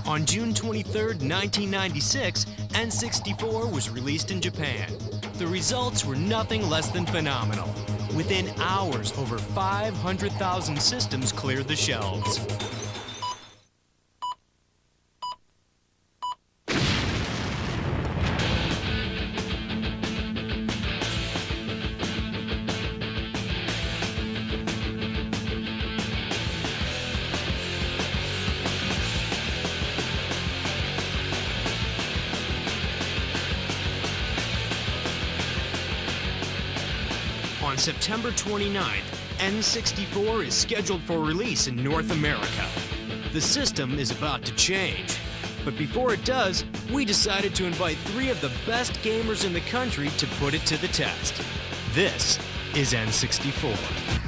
On June 23, 1996, N64 was released in Japan. The results were nothing less than phenomenal. Within hours, over 500,000 systems cleared the shelves. On September 29th, N64 is scheduled for release in North America. The system is about to change. But before it does, we decided to invite 3 of the best gamers in the country to put it to the test. This is N64.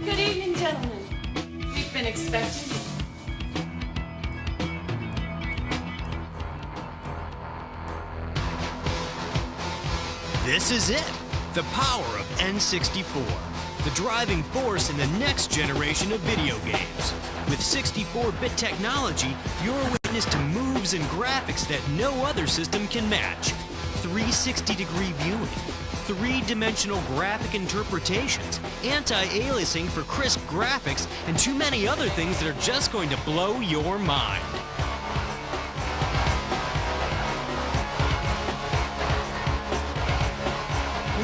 Good evening, gentlemen. We've been expecting you. This is it, the power of N64, the driving force in the next generation of video games. With 64-bit technology, you're witness to moves and graphics that no other system can match. 360-degree viewing, 3-dimensional graphic interpretations, anti-aliasing for crisp graphics, and too many other things that are just going to blow your mind.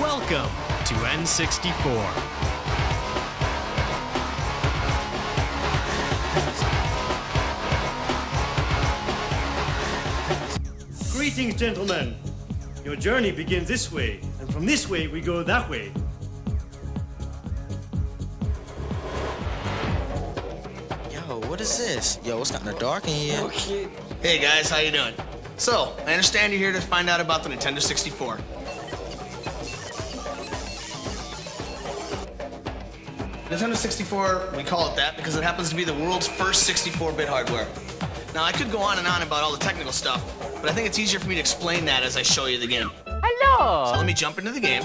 Welcome to N64. Greetings, gentlemen. Your journey begins this way, and from this way we go that way. Yo, what is this? Yo, it's kinda dark in here. Okay. Hey guys, how you doing? So, I understand you're here to find out about the Nintendo 64. Nintendo 64, we call it that because it happens to be the world's first 64-bit hardware. Now, I could go on and on about all the technical stuff, but I think it's easier for me to explain that as I show you the game. Hello! So let me jump into the game.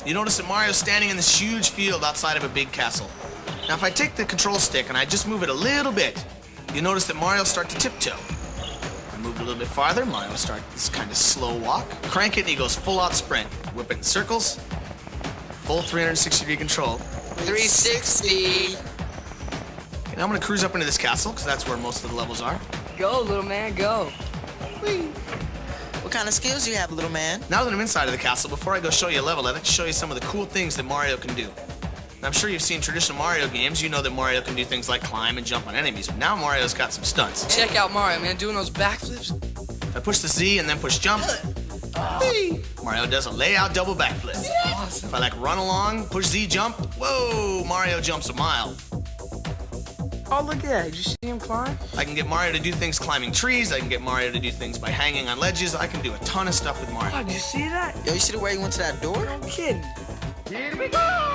You notice that Mario's standing in this huge field outside of a big castle. Now, if I take the control stick and I just move it a little bit, you notice that Mario will start to tiptoe. I move it a little bit farther, Mario will start this kind of slow walk. Crank it and he goes full-out sprint. Whip it in circles. Full 360-degree control. 360. Okay, now I'm gonna cruise up into this castle, because that's where most of the levels are. Go, little man, go. Whee! What kind of skills do you have, little man? Now that I'm inside of the castle, before I go show you a level, I'd like to show you some of the cool things that Mario can do. Now, I'm sure you've seen traditional Mario games. You know that Mario can do things like climb and jump on enemies, but now Mario's got some stunts. Check out Mario, man, doing those backflips. If I push the Z and then push jump, whee! Mario does a layout double backflip. Awesome. If I like run along, push Z jump, whoa, Mario jumps a mile. Oh, look at that. Did you see him climb? I can get Mario to do things climbing trees. I can get Mario to do things by hanging on ledges. I can do a ton of stuff with Mario. Oh, did you see that? Yo, you see the way he went to that door? No kidding. Here we go!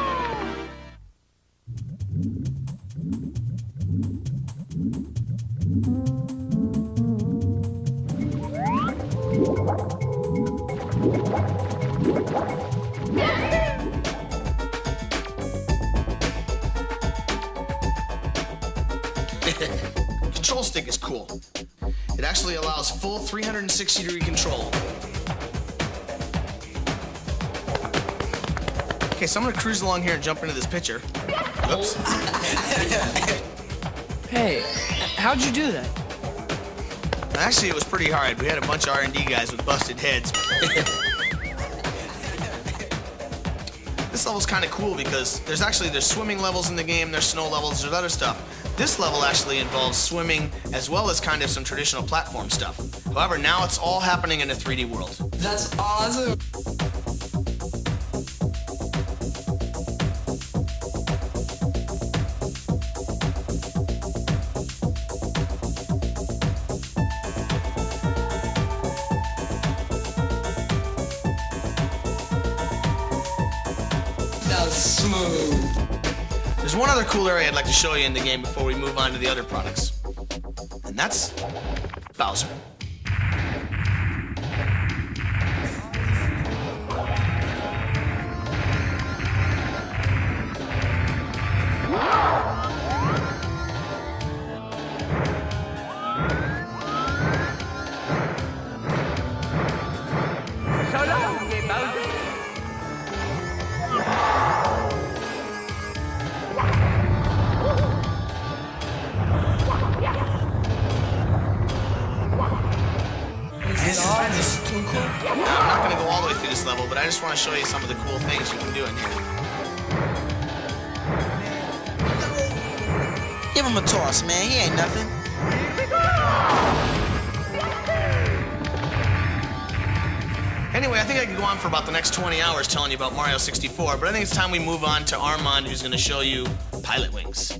Control stick is cool. It actually allows full 360-degree control. Okay, so I'm gonna cruise along here and jump into this picture. Oops. Hey, how'd you do that? Actually, it was pretty hard. We had a bunch of R&D guys with busted heads. This level's kind of cool because there's swimming levels in the game, there's snow levels, there's other stuff. This level actually involves swimming as well as kind of some traditional platform stuff. However, now it's all happening in a 3D world. That's awesome. smooth. There's one other cool area I'd like to show you in the game before we move on to the other products. And that's Bowser. This is too cool. Now, I'm not going to go all the way through this level, but I just want to show you some of the cool things you can do in here. Give him a toss, man. He ain't nothing. Anyway, I think I could go on for about the next 20 hours telling you about Mario 64, but I think it's time we move on to Armand, who's going to show you Pilot Wings.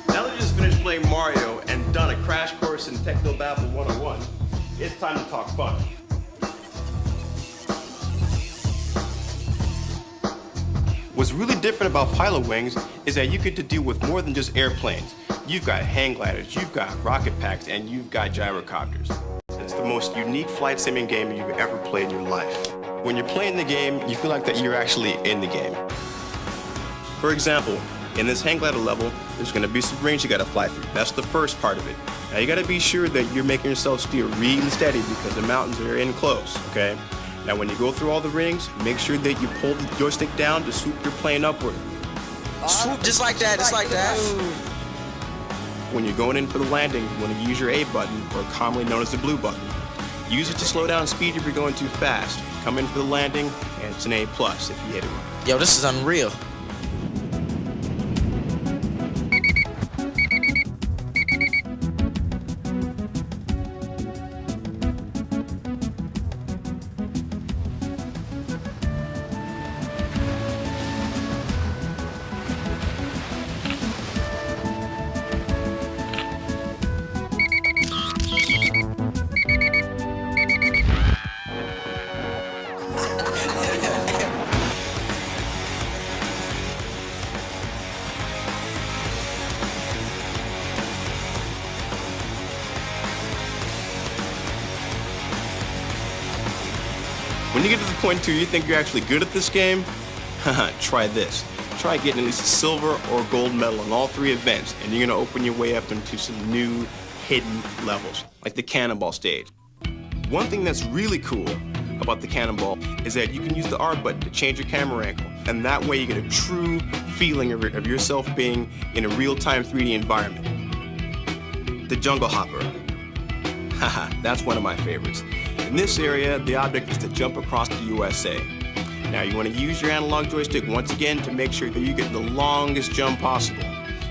Now that you just finished playing Mario and done a crash course in Technobabble 101, it's time to talk fun. What's really different about Pilot Wings is that you get to deal with more than just airplanes. You've got hang gliders, you've got rocket packs, and you've got gyrocopters. It's the most unique flight simming game you've ever played in your life. When you're playing the game, you feel like that you're actually in the game. For example, in this hang glider level, there's going to be some rings you got to fly through. That's the first part of it. Now you got to be sure that you're making yourself steer really steady because the mountains are in close, okay? Now when you go through all the rings, make sure that you pull the joystick down to swoop your plane upward. Swoop just like that, just like that. When you're going in for the landing, you want to use your A button, or commonly known as the blue button. Use it to slow down speed if you're going too fast. Come in for the landing, and it's an A+ if you hit it right. Yo, this is unreal. When you get to the point where you think you're actually good at this game, try this. Try getting at least a silver or gold medal in all 3 events, and you're gonna open your way up into some new hidden levels, like the cannonball stage. One thing that's really cool about the cannonball is that you can use the R button to change your camera angle, and that way you get a true feeling of yourself being in a real-time 3D environment. The jungle hopper. Haha, that's one of my favorites. In this area, the object is to jump across the USA. Now you want to use your analog joystick once again to make sure that you get the longest jump possible.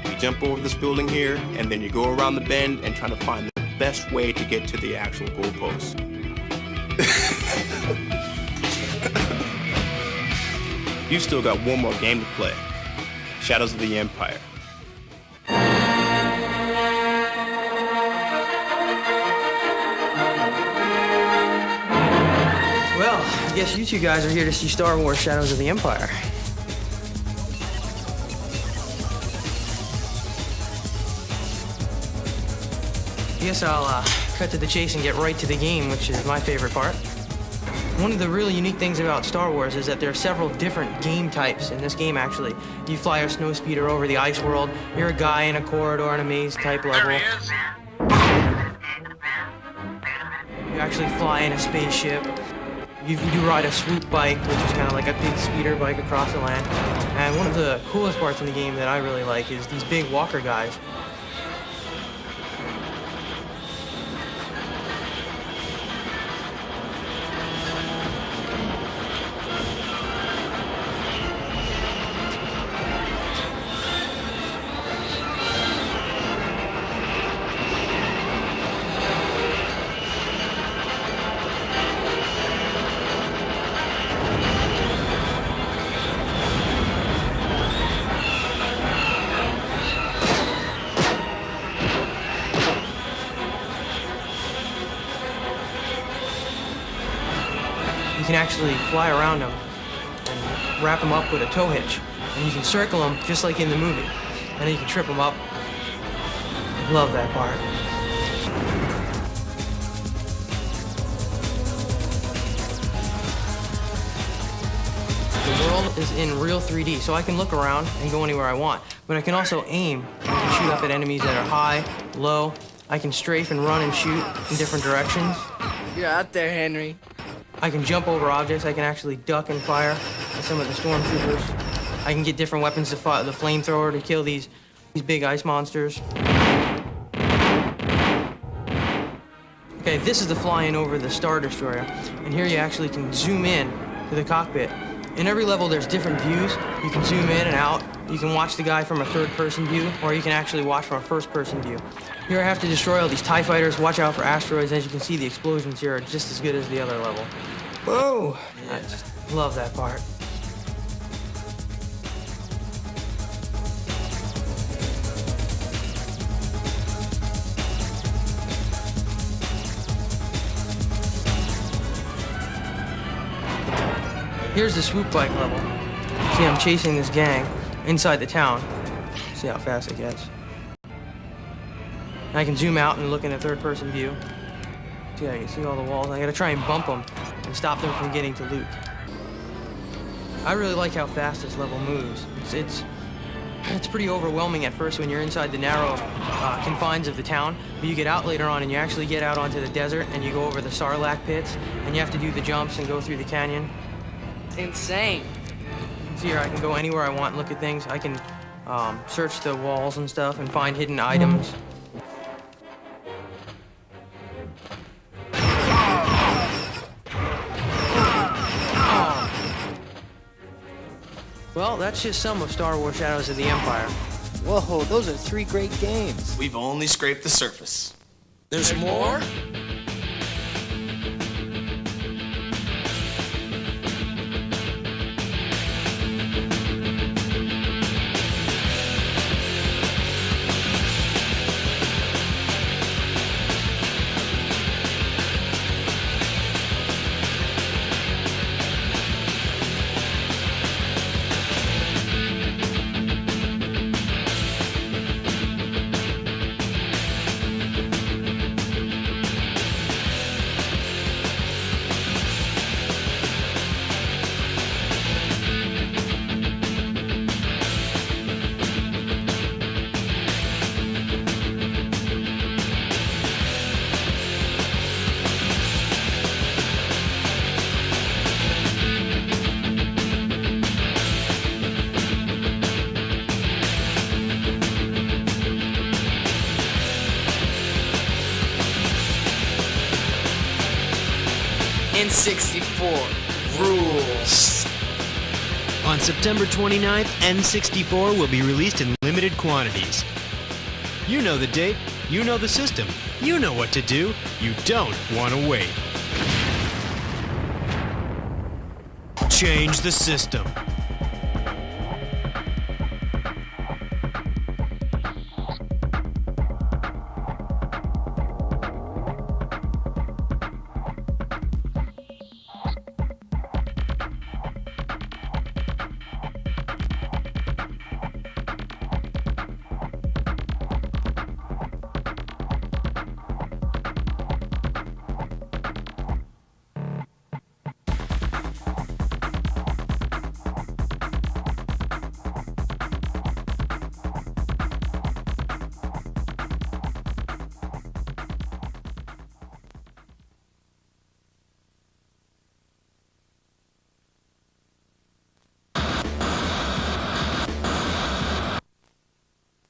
You jump over this building here, and then you go around the bend and try to find the best way to get to the actual goalpost. You still got one more game to play. Shadows of the Empire. Well, I guess you two guys are here to see Star Wars Shadows of the Empire. I guess I'll cut to the chase and get right to the game, which is my favorite part. One of the really unique things about Star Wars is that there are several different game types in this game, actually. You fly a snowspeeder over the ice world, you're a guy in a corridor in a maze type level. There he is. You actually fly in a spaceship. You do ride a swoop bike, which is kind of like a big speeder bike across the land. And one of the coolest parts in the game that I really like is these big walker guys. actually fly around them and wrap them up with a tow hitch. And you can circle them just like in the movie. And then you can trip them up. Love that part. The world is in real 3D, so I can look around and go anywhere I want. But I can also aim and shoot up at enemies that are high, low. I can strafe and run and shoot in different directions. You're out there, Henry. I can jump over objects. I can actually duck and fire at some of the stormtroopers. I can get different weapons to fire, the flamethrower to kill these big ice monsters. Okay, this is the flying over the Star Destroyer. And here you actually can zoom in to the cockpit. In every level, there's different views. You can zoom in and out. You can watch the guy from a third-person view, or you can actually watch from a first-person view. Here I have to destroy all these TIE fighters, watch out for asteroids. As you can see, the explosions here are just as good as the other level. Whoa! I just love that part. Here's the swoop bike level. See, I'm chasing this gang inside the town. See how fast it gets. And I can zoom out and look in a third-person view. See, I can see all the walls. I gotta try and bump them and stop them from getting to loot. I really like how fast this level moves. It's pretty overwhelming at first when you're inside the narrow confines of the town, but you get out later on and you actually get out onto the desert and you go over the Sarlacc pits and you have to do the jumps and go through the canyon. Insane. See here, I can go anywhere I want and look at things. I can search the walls and stuff and find hidden items. Well, that's just some of Star Wars Shadows of the Empire. Whoa, those are 3 great games. We've only scraped the surface. There's more? N64 rules. On September 29th, N64 will be released in limited quantities. You know the date, you know the system, you know what to do, you don't want to wait. Change the system.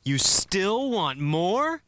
You still want more?